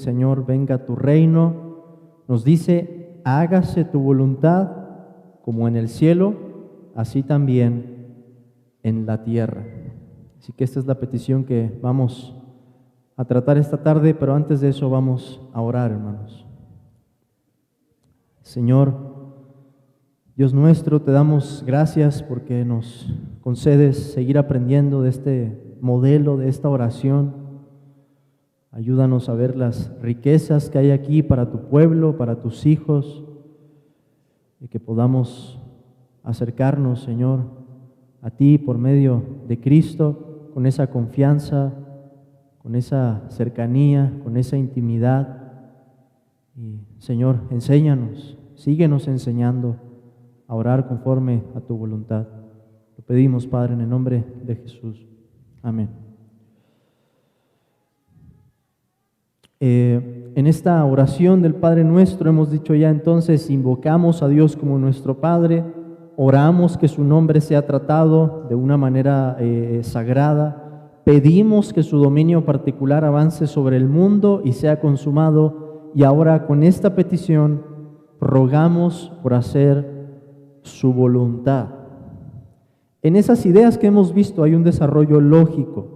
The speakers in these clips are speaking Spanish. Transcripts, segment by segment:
Señor, venga tu reino, nos dice, hágase tu voluntad como en el cielo, así también en la tierra. Así que esta es la petición que vamos a tratar esta tarde, pero antes de eso vamos a orar, hermanos. Señor, Dios nuestro, te damos gracias porque nos concedes seguir aprendiendo de este modelo, de esta oración. Ayúdanos a ver las riquezas que hay aquí para tu pueblo, para tus hijos, y que podamos acercarnos, Señor, a ti por medio de Cristo, con esa confianza, con esa cercanía, con esa intimidad. Y, Señor, enséñanos, síguenos enseñando a orar conforme a tu voluntad. Lo pedimos, Padre, en el nombre de Jesús. Amén. En esta oración del Padre Nuestro hemos dicho ya entonces, invocamos a Dios como nuestro Padre, oramos que su nombre sea tratado de una manera sagrada, pedimos que su dominio particular avance sobre el mundo y sea consumado, y ahora con esta petición rogamos por hacer su voluntad. En esas ideas que hemos visto hay un desarrollo lógico.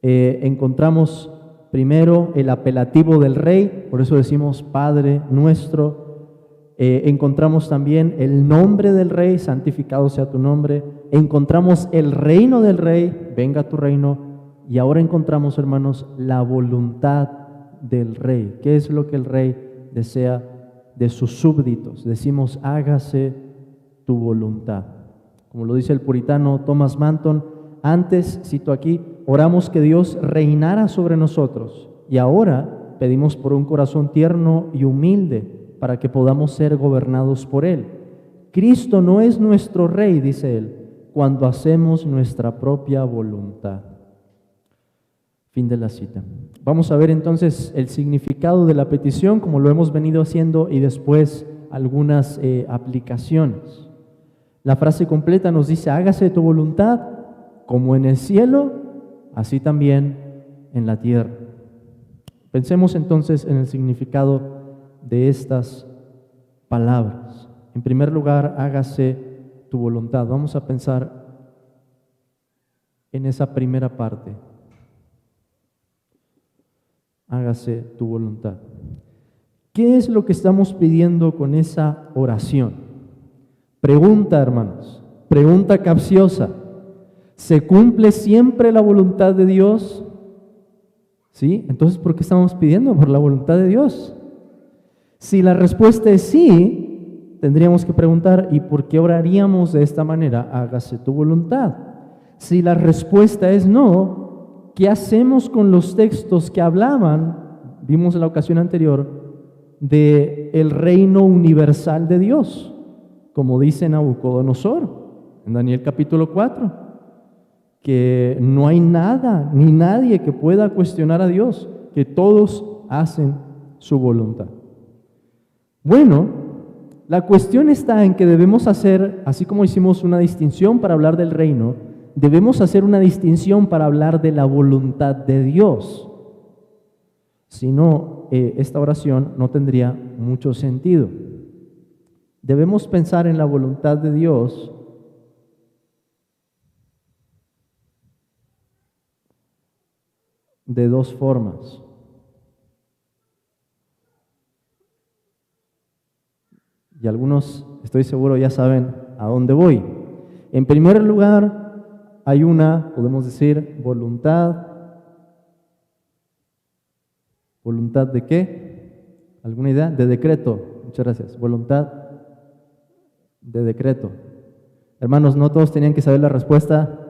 Encontramos primero el apelativo del Rey, por eso decimos Padre Nuestro. Encontramos también el nombre del Rey, santificado sea tu nombre. Encontramos el reino del Rey, venga tu reino. Y ahora encontramos, hermanos, la voluntad del Rey. ¿Qué es lo que el Rey desea de sus súbditos? Decimos, hágase tu voluntad. Como lo dice el puritano Thomas Manton, antes, cito aquí, oramos que Dios reinara sobre nosotros, y ahora pedimos por un corazón tierno y humilde para que podamos ser gobernados por Él. Cristo no es nuestro Rey, dice él, cuando hacemos nuestra propia voluntad. Fin de la cita. Vamos a ver entonces el significado de la petición, como lo hemos venido haciendo, y después algunas aplicaciones. La frase completa nos dice, hágase tu voluntad, como en el cielo, así también en la tierra. Pensemos entonces en el significado de estas palabras. En primer lugar, hágase tu voluntad. Vamos a pensar en esa primera parte. Hágase tu voluntad. ¿Qué es lo que estamos pidiendo con esa oración? Pregunta, hermanos, pregunta capciosa. ¿Se cumple siempre la voluntad de Dios? ¿Sí? Entonces, ¿por qué estamos pidiendo por la voluntad de Dios? Si la respuesta es sí, tendríamos que preguntar, ¿y por qué oraríamos de esta manera? Hágase tu voluntad. Si la respuesta es no, ¿qué hacemos con los textos que hablaban, vimos en la ocasión anterior, de el reino universal de Dios? Como dice Nabucodonosor en Daniel capítulo 4. Que no hay nada ni nadie que pueda cuestionar a Dios, que todos hacen su voluntad. Bueno, la cuestión está en que debemos hacer, así como hicimos una distinción para hablar del reino, debemos hacer una distinción para hablar de la voluntad de Dios. Si no, esta oración no tendría mucho sentido. Debemos pensar en la voluntad de Dios de dos formas. Y algunos, estoy seguro, ya saben a dónde voy. En primer lugar, hay una, podemos decir, voluntad. ¿Voluntad de qué? ¿Alguna idea? De decreto. Muchas gracias. Voluntad de decreto. Hermanos, no todos tenían que saber la respuesta,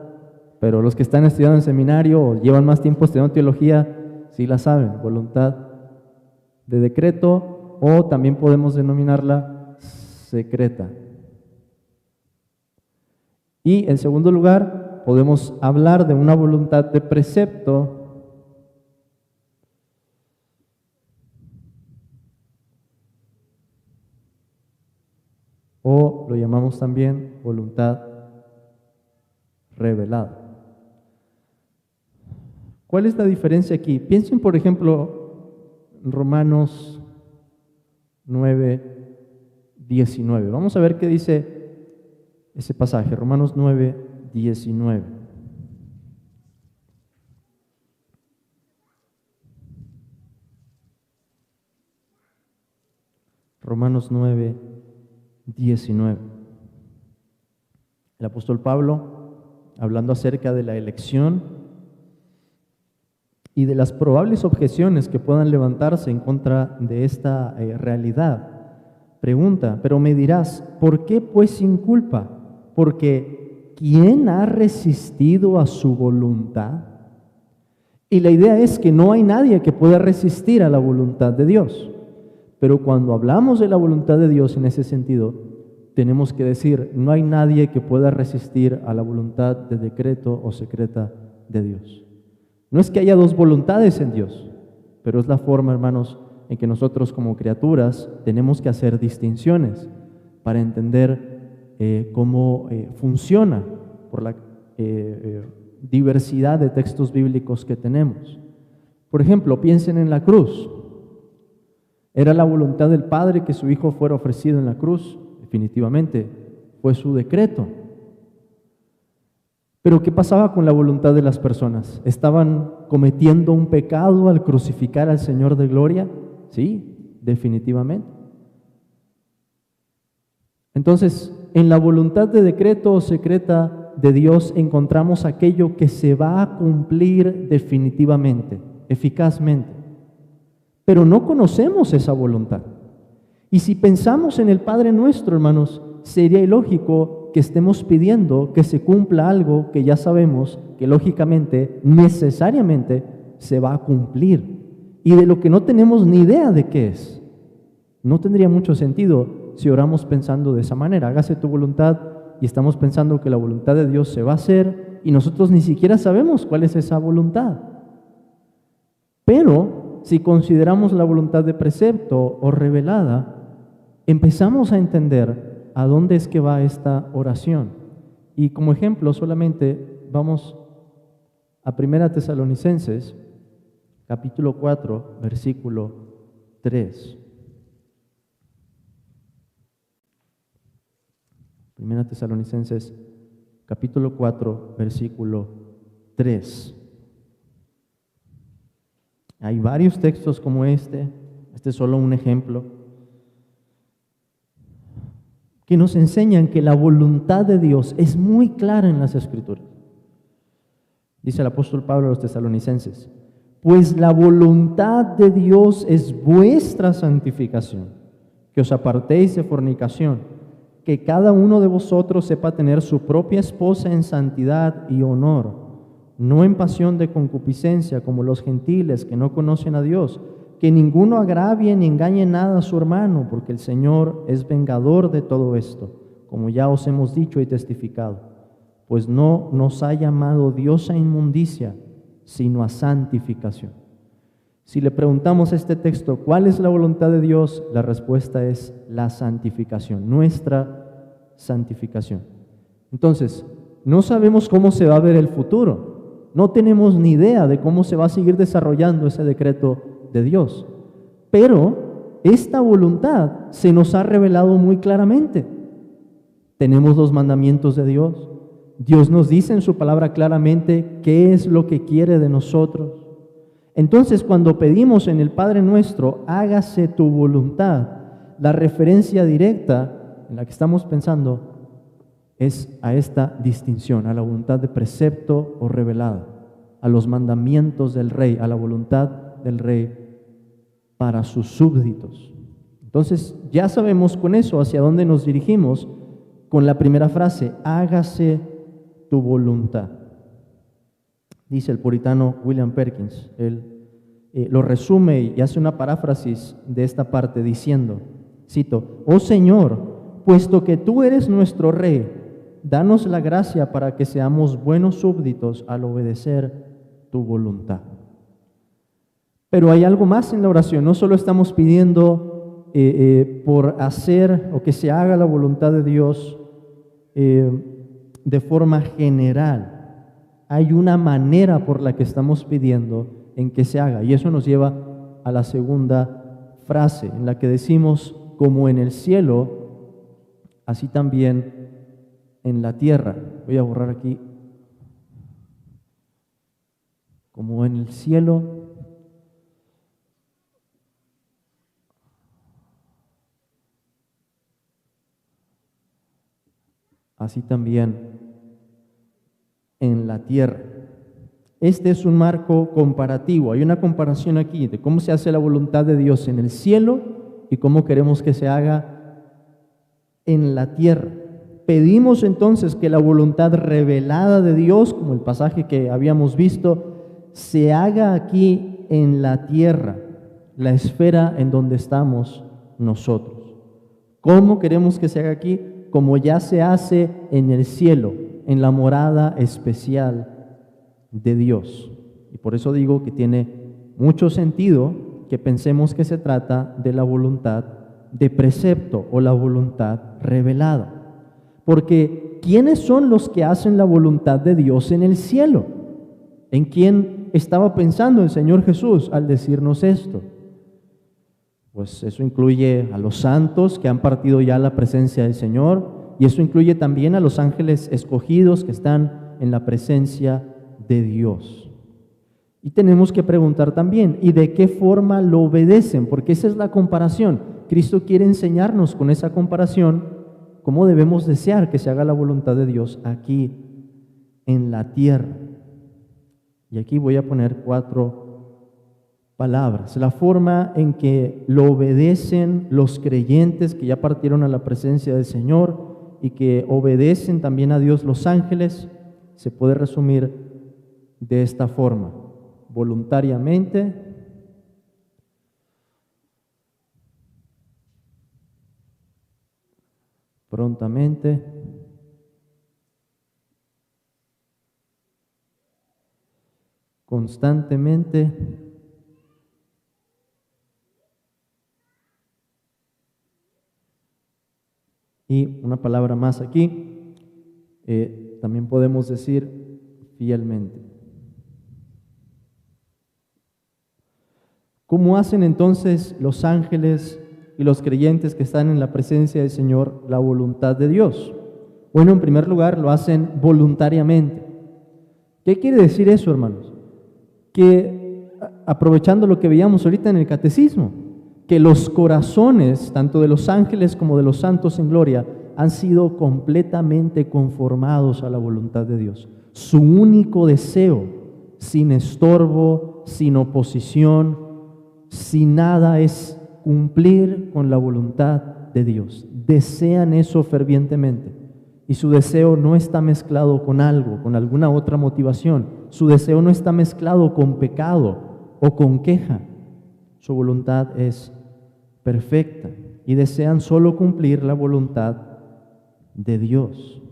pero los que están estudiando en seminario o llevan más tiempo estudiando teología, sí la saben. Voluntad de decreto, o también podemos denominarla secreta. Y en segundo lugar, podemos hablar de una voluntad de precepto, o lo llamamos también voluntad revelada. ¿Cuál es la diferencia aquí? Piensen, por ejemplo, Romanos 9, 19. Vamos a ver qué dice ese pasaje, Romanos 9, 19. Romanos 9, 19. El apóstol Pablo, hablando acerca de la elección y de las probables objeciones que puedan levantarse en contra de esta realidad, pregunta, pero me dirás, ¿por qué pues sin culpa? Porque ¿quién ha resistido a su voluntad? Y la idea es que no hay nadie que pueda resistir a la voluntad de Dios. Pero cuando hablamos de la voluntad de Dios en ese sentido, tenemos que decir, no hay nadie que pueda resistir a la voluntad de decreto o secreta de Dios. No es que haya dos voluntades en Dios, pero es la forma, hermanos, en que nosotros como criaturas tenemos que hacer distinciones para entender cómo funciona por la diversidad de textos bíblicos que tenemos. Por ejemplo, piensen en la cruz. ¿Era la voluntad del Padre que su Hijo fuera ofrecido en la cruz? Definitivamente, fue su decreto. Pero ¿qué pasaba con la voluntad de las personas? ¿Estaban cometiendo un pecado al crucificar al Señor de gloria? Sí, definitivamente. Entonces, en la voluntad de decreto o secreta de Dios encontramos aquello que se va a cumplir definitivamente, eficazmente. Pero no conocemos esa voluntad. Y si pensamos en el Padre Nuestro, hermanos, sería ilógico que estemos pidiendo que se cumpla algo que ya sabemos que lógicamente, necesariamente, se va a cumplir. Y de lo que no tenemos ni idea de qué es. No tendría mucho sentido si oramos pensando de esa manera. Hágase tu voluntad y estamos pensando que la voluntad de Dios se va a hacer y nosotros ni siquiera sabemos cuál es esa voluntad. Pero si consideramos la voluntad de precepto o revelada, empezamos a entender a dónde es que va esta oración. Y como ejemplo solamente vamos a 1 Tesalonicenses, capítulo 4, versículo 3. 1 Tesalonicenses, capítulo 4, versículo 3. Hay varios textos como este es solo un ejemplo, que nos enseñan que la voluntad de Dios es muy clara en las Escrituras. Dice el apóstol Pablo a los tesalonicenses, pues la voluntad de Dios es vuestra santificación, que os apartéis de fornicación, que cada uno de vosotros sepa tener su propia esposa en santidad y honor, no en pasión de concupiscencia como los gentiles que no conocen a Dios, que ninguno agravie ni engañe nada a su hermano, porque el Señor es vengador de todo esto, como ya os hemos dicho y testificado, pues no nos ha llamado Dios a inmundicia, sino a santificación. Si le preguntamos a este texto, ¿cuál es la voluntad de Dios? La respuesta es la santificación, nuestra santificación. Entonces, no sabemos cómo se va a ver el futuro. No tenemos ni idea de cómo se va a seguir desarrollando ese decreto de Dios. Pero esta voluntad se nos ha revelado muy claramente. Tenemos los mandamientos de Dios. Dios nos dice en su palabra claramente qué es lo que quiere de nosotros. Entonces, cuando pedimos en el Padre Nuestro, hágase tu voluntad, la referencia directa en la que estamos pensando es a esta distinción, a la voluntad de precepto o revelada, a los mandamientos del Rey, a la voluntad del Rey para sus súbditos. Entonces, ya sabemos con eso hacia dónde nos dirigimos con la primera frase, hágase tu voluntad. Dice el puritano William Perkins, él lo resume y hace una paráfrasis de esta parte diciendo, cito, oh Señor, puesto que tú eres nuestro Rey, danos la gracia para que seamos buenos súbditos al obedecer tu voluntad. Pero hay algo más en la oración, no solo estamos pidiendo por hacer o que se haga la voluntad de Dios de forma general. Hay una manera por la que estamos pidiendo en que se haga, y eso nos lleva a la segunda frase, en la que decimos, como en el cielo, así también en la tierra. Voy a borrar aquí. Como en el cielo, así también en la tierra. Este es un marco comparativo. Hay una comparación aquí de cómo se hace la voluntad de Dios en el cielo y cómo queremos que se haga en la tierra. Pedimos entonces que la voluntad revelada de Dios, como el pasaje que habíamos visto, se haga aquí en la tierra, la esfera en donde estamos nosotros. ¿Cómo queremos que se haga aquí? Como ya se hace en el cielo, en la morada especial de Dios. Y por eso digo que tiene mucho sentido que pensemos que se trata de la voluntad de precepto o la voluntad revelada. Porque ¿quiénes son los que hacen la voluntad de Dios en el cielo? ¿En quién estaba pensando el Señor Jesús al decirnos esto? Pues eso incluye a los santos que han partido ya a la presencia del Señor, y eso incluye también a los ángeles escogidos que están en la presencia de Dios. Y tenemos que preguntar también, ¿y de qué forma lo obedecen? Porque esa es la comparación. Cristo quiere enseñarnos con esa comparación cómo debemos desear que se haga la voluntad de Dios aquí en la tierra. Y aquí voy a poner 4 palabras. La forma en que lo obedecen los creyentes que ya partieron a la presencia del Señor y que obedecen también a Dios los ángeles, se puede resumir de esta forma: voluntariamente, prontamente, constantemente y una palabra más aquí, también podemos decir fielmente. ¿Cómo hacen entonces los ángeles y los creyentes que están en la presencia del Señor la voluntad de Dios? Bueno, en primer lugar, lo hacen voluntariamente. ¿Qué quiere decir eso, hermanos? Que, aprovechando lo que veíamos ahorita en el catecismo, que los corazones, tanto de los ángeles como de los santos en gloria, han sido completamente conformados a la voluntad de Dios. Su único deseo, sin estorbo, sin oposición, sin nada, es cumplir con la voluntad de Dios. Desean eso fervientemente. Y su deseo no está mezclado con algo, con alguna otra motivación. Su deseo no está mezclado con pecado o con queja. Su voluntad es perfecta y desean solo cumplir la voluntad de Dios.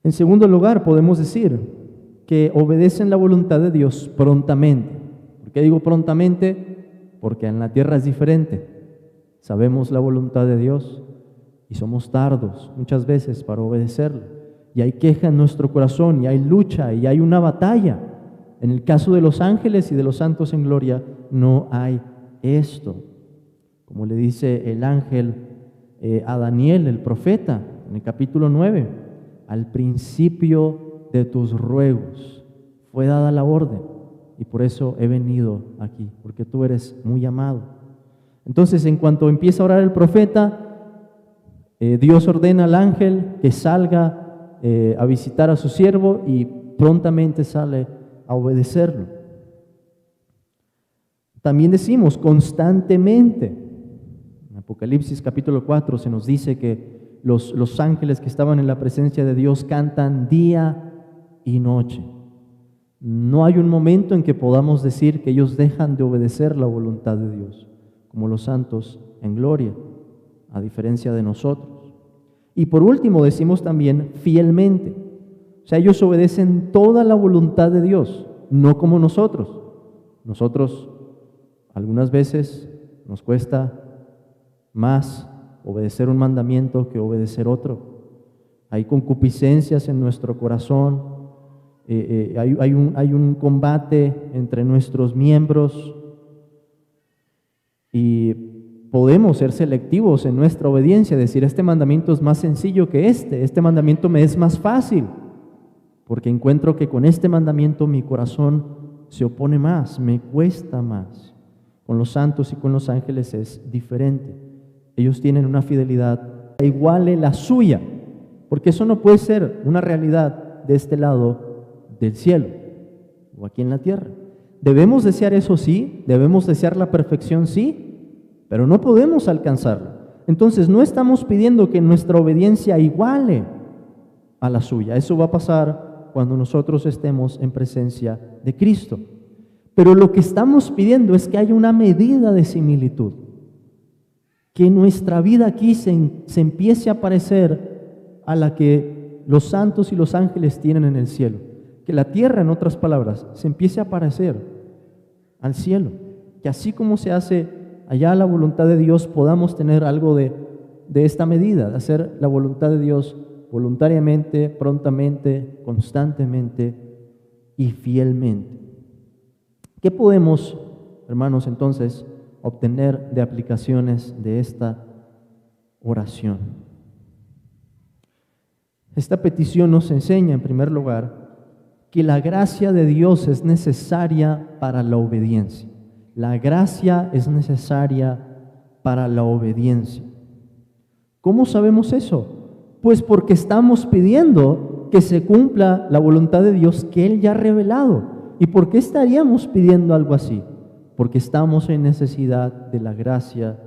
En segundo lugar, podemos decir que obedecen la voluntad de Dios prontamente. ¿Por qué digo prontamente? Porque en la tierra es diferente. Sabemos la voluntad de Dios y somos tardos muchas veces para obedecerla. Y hay queja en nuestro corazón, y hay lucha, y hay una batalla. En el caso de los ángeles y de los santos en gloria, no hay esto. Como le dice el ángel a Daniel, el profeta, en el capítulo 9, al principio de tus ruegos fue dada la orden, y por eso he venido aquí, porque tú eres muy amado. Entonces, en cuanto empieza a orar el profeta, Dios ordena al ángel que salga a visitar a su siervo, y prontamente sale a obedecerlo. También decimos constantemente. En Apocalipsis capítulo 4 se nos dice que los ángeles que estaban en la presencia de Dios cantan día y noche. No hay un momento en que podamos decir que ellos dejan de obedecer la voluntad de Dios, como los santos en gloria, a diferencia de nosotros. Y por último decimos también fielmente. O sea, ellos obedecen toda la voluntad de Dios, no como nosotros. Nosotros algunas veces nos cuesta más obedecer un mandamiento que obedecer otro. Hay concupiscencias en nuestro corazón hay un combate entre nuestros miembros y podemos ser selectivos en nuestra obediencia, decir, este mandamiento es más sencillo que este mandamiento me es más fácil, porque encuentro que con este mandamiento mi corazón se opone más, me cuesta más. Con los santos y con los ángeles es diferente. Ellos tienen una fidelidad igual a la suya, porque eso no puede ser una realidad de este lado del cielo o aquí en la tierra. Debemos desear eso, sí, debemos desear la perfección, sí, pero no podemos alcanzarla. Entonces no estamos pidiendo que nuestra obediencia iguale a la suya. Eso va a pasar cuando nosotros estemos en presencia de Cristo. Pero lo que estamos pidiendo es que haya una medida de similitud, que nuestra vida aquí se empiece a parecer a la que los santos y los ángeles tienen en el cielo, que la tierra, en otras palabras, se empiece a parecer al cielo, que así como se hace allá la voluntad de Dios, podamos tener algo de esta medida, de hacer la voluntad de Dios voluntariamente, prontamente, constantemente y fielmente. ¿Qué podemos, hermanos, entonces obtener de aplicaciones de esta oración? Esta petición nos enseña, en primer lugar, que la gracia de Dios es necesaria para la obediencia. La gracia es necesaria para la obediencia. ¿Cómo sabemos eso? Pues porque estamos pidiendo que se cumpla la voluntad de Dios que Él ya ha revelado. ¿Y por qué estaríamos pidiendo algo así? Porque estamos en necesidad de la gracia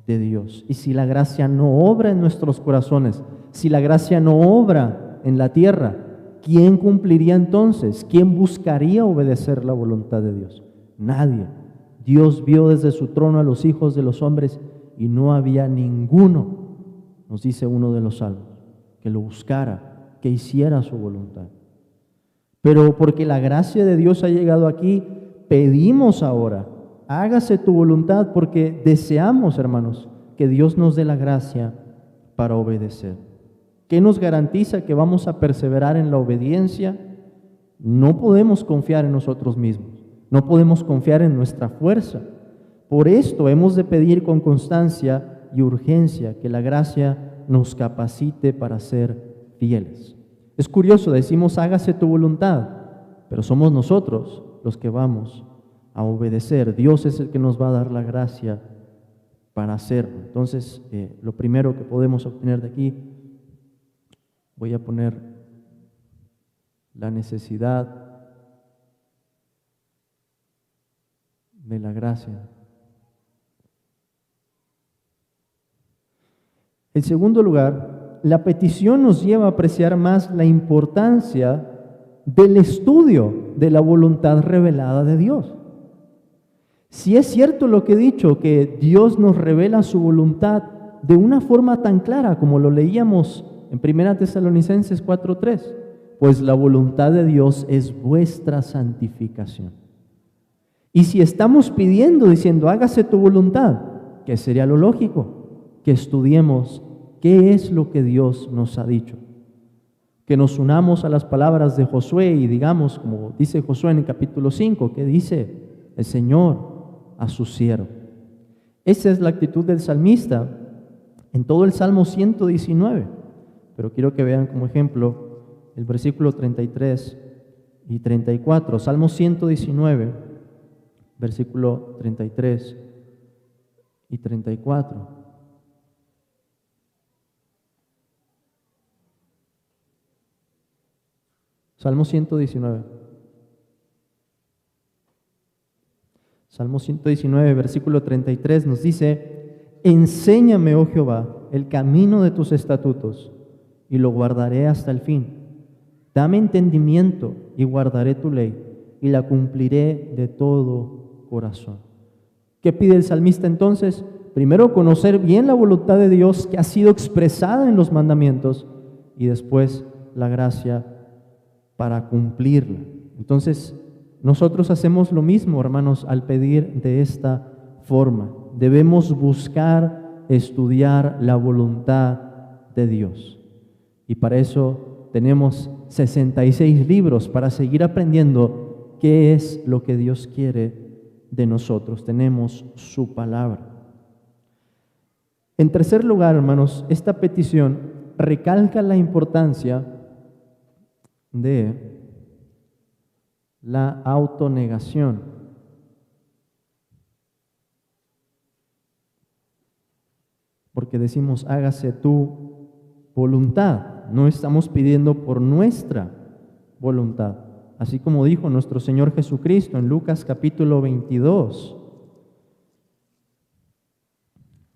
de Dios. Y si la gracia no obra en nuestros corazones, si la gracia no obra en la tierra, ¿quién cumpliría entonces? ¿Quién buscaría obedecer la voluntad de Dios? Nadie. Dios vio desde su trono a los hijos de los hombres y no había ninguno, nos dice uno de los salmos, que lo buscara, que hiciera su voluntad. Pero porque la gracia de Dios ha llegado aquí, pedimos ahora, hágase tu voluntad, porque deseamos, hermanos, que Dios nos dé la gracia para obedecer. ¿Qué nos garantiza que vamos a perseverar en la obediencia? No podemos confiar en nosotros mismos, no podemos confiar en nuestra fuerza. Por esto hemos de pedir con constancia y urgencia que la gracia nos capacite para ser fieles. Es curioso, decimos hágase tu voluntad, pero somos nosotros los que vamos a obedecer. Dios es el que nos va a dar la gracia para hacerlo. Entonces, lo primero que podemos obtener de aquí, voy a poner la necesidad de la gracia. En segundo lugar, la petición nos lleva a apreciar más la importancia del estudio de la voluntad revelada de Dios. Si es cierto lo que he dicho, que Dios nos revela su voluntad de una forma tan clara como lo leíamos en 1 Tesalonicenses 4:3, pues la voluntad de Dios es vuestra santificación. Y si estamos pidiendo, diciendo, hágase tu voluntad, ¿qué sería lo lógico? Que estudiemos qué es lo que Dios nos ha dicho. Que nos unamos a las palabras de Josué y digamos, como dice Josué en el capítulo 5, que dice el Señor a su siervo. Esa es la actitud del salmista en todo el Salmo 119. Pero quiero que vean como ejemplo el versículo 33 y 34. Salmo 119, versículo 33 y 34. Salmo 119. Salmo 119, versículo 33 nos dice: enséñame, oh Jehová, el camino de tus estatutos, y lo guardaré hasta el fin. Dame entendimiento, y guardaré tu ley, y la cumpliré de todo corazón. ¿Qué pide el salmista entonces? Primero, conocer bien la voluntad de Dios que ha sido expresada en los mandamientos, y después la gracia para cumplirla. Entonces, nosotros hacemos lo mismo, hermanos, al pedir de esta forma. Debemos buscar estudiar la voluntad de Dios. Y para eso tenemos 66 libros para seguir aprendiendo qué es lo que Dios quiere de nosotros. Tenemos su palabra. En tercer lugar, hermanos, esta petición recalca la importancia de la autonegación. Porque decimos, hágase tu voluntad. No estamos pidiendo por nuestra voluntad. Así como dijo nuestro Señor Jesucristo en Lucas capítulo 22.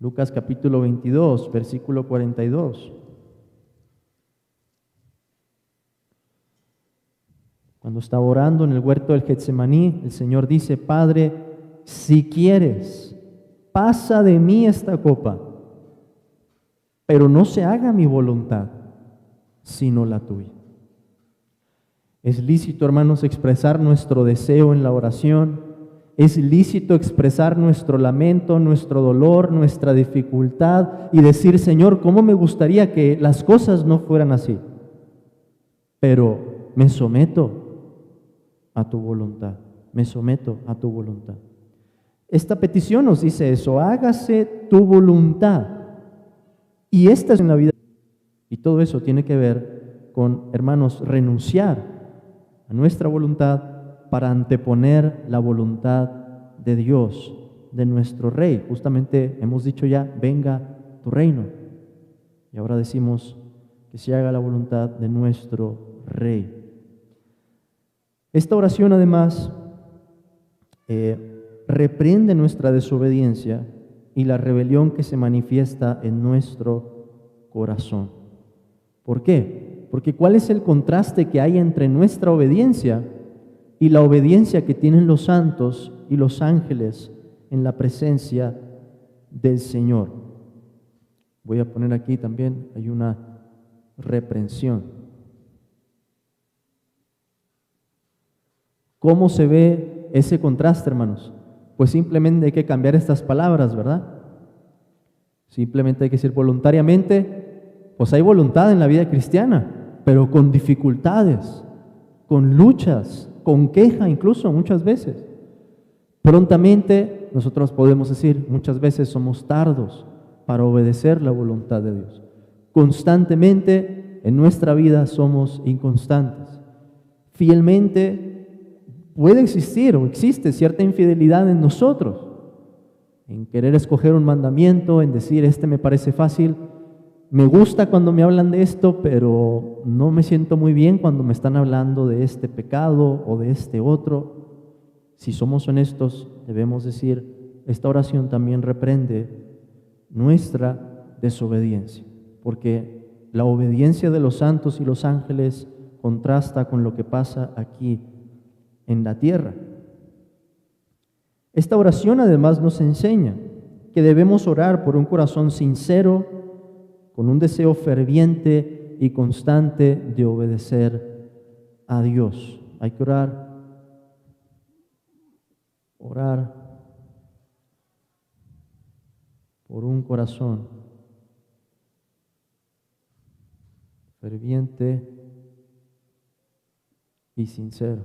Lucas capítulo 22, versículo 42. Cuando estaba orando en el huerto del Getsemaní, el Señor dice, Padre, si quieres, pasa de mí esta copa, pero no se haga mi voluntad, sino la tuya. Es lícito, hermanos, expresar nuestro deseo en la oración. Es lícito expresar nuestro lamento, nuestro dolor, nuestra dificultad y decir, Señor, ¿cómo me gustaría que las cosas no fueran así? Pero me someto a tu voluntad, me someto a tu voluntad. Esta petición nos dice eso, hágase tu voluntad. Y esta es en la vida. Y todo eso tiene que ver con, hermanos, renunciar a nuestra voluntad para anteponer la voluntad de Dios, de nuestro Rey. Justamente hemos dicho ya, venga tu reino. Y ahora decimos que se haga la voluntad de nuestro Rey. Esta oración además reprende nuestra desobediencia y la rebelión que se manifiesta en nuestro corazón. ¿Por qué? Porque ¿cuál es el contraste que hay entre nuestra obediencia y la obediencia que tienen los santos y los ángeles en la presencia del Señor? Voy a poner aquí también, hay una reprensión. ¿Cómo se ve ese contraste, hermanos? Pues simplemente hay que cambiar estas palabras, ¿verdad? Simplemente hay que decir voluntariamente, pues hay voluntad en la vida cristiana, pero con dificultades, con luchas, con queja incluso muchas veces. Prontamente nosotros podemos decir, muchas veces somos tardos para obedecer la voluntad de Dios. Constantemente en nuestra vida somos inconstantes. Fielmente puede existir o existe cierta infidelidad en nosotros, en querer escoger un mandamiento, en decir, este me parece fácil, me gusta cuando me hablan de esto, pero no me siento muy bien cuando me están hablando de este pecado o de este otro. Si somos honestos, debemos decir, esta oración también reprende nuestra desobediencia, porque la obediencia de los santos y los ángeles contrasta con lo que pasa aquí en la tierra. Esta oración además nos enseña que debemos orar por un corazón sincero, con un deseo ferviente y constante de obedecer a Dios. Hay que orar por un corazón ferviente y sincero.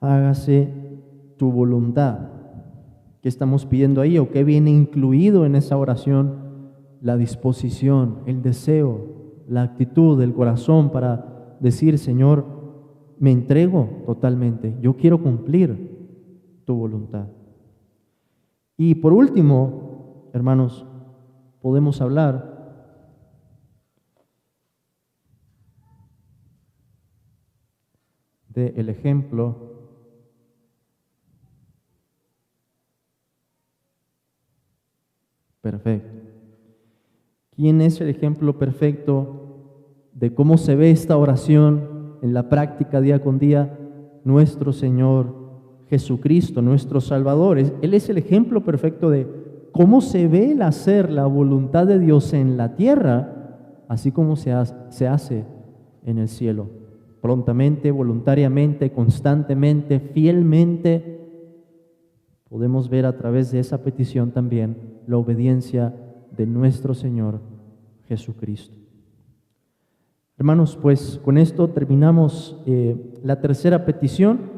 Hágase tu voluntad. ¿Qué estamos pidiendo ahí o qué viene incluido en esa oración? La disposición, el deseo, la actitud del corazón para decir, Señor, me entrego totalmente, yo quiero cumplir tu voluntad. Y por último, hermanos, podemos hablar del ejemplo perfecto. ¿Quién es el ejemplo perfecto de cómo se ve esta oración en la práctica día con día? Nuestro Señor Jesucristo, nuestro Salvador. Él es el ejemplo perfecto de cómo se ve el hacer la voluntad de Dios en la tierra, así como se hace en el cielo. Prontamente, voluntariamente, constantemente, fielmente. Podemos ver a través de esa petición también la obediencia de nuestro Señor Jesucristo. Hermanos, pues con esto terminamos la tercera petición.